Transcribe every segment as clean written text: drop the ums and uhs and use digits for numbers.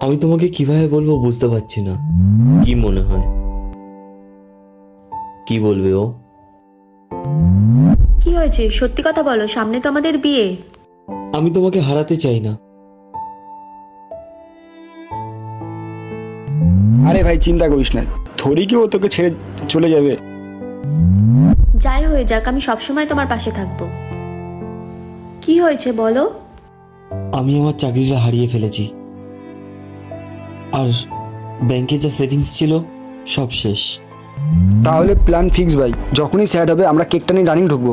আমি তোমাকে কিভাবে বলবো বুঝতে পারছি না। কি মনে হয়, কি বলবে ও? কি হয়েছে সত্যি কথা বলো, সামনে তো আমাদের বিয়ে। আমি তোমাকে হারাতে চাই না। আরে ভাই চিন্তা করিস না, থোড়ি কি ও তোকে ছেড়ে চলে যাবে। যাই হয়ে যাক, আমি সবসময় তোমার পাশে থাকবো। কি হয়েছে বলো। আমি আমার চাকরিটা হারিয়ে ফেলেছি, আর ব্যাংকে যা সেভিংস ছিল সব শেষ। তাহলে প্ল্যান ফিক্স ভাই, যখনই স্যার হবে আমরা কেকটা নিয়ে রানিং ঢুকবো।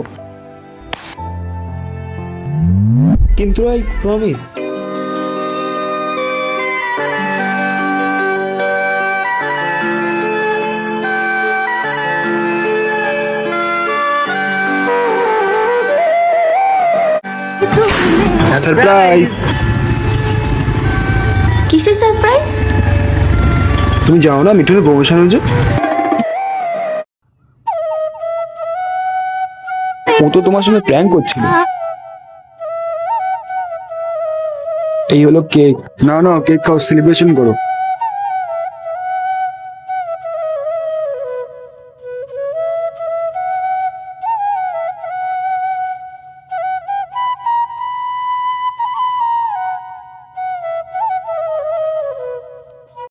কিন্তু আই প্রমিস। সারপ্রাইজ। কিসের সারপ্রাইজ? তুমি যাও না, মিঠুনের প্রমোশন হচ্ছে। ও তো তোমার সঙ্গে প্ল্যান করছিল। এই হলো কেক, না না কেক খাও, সেলিব্রেশন করো।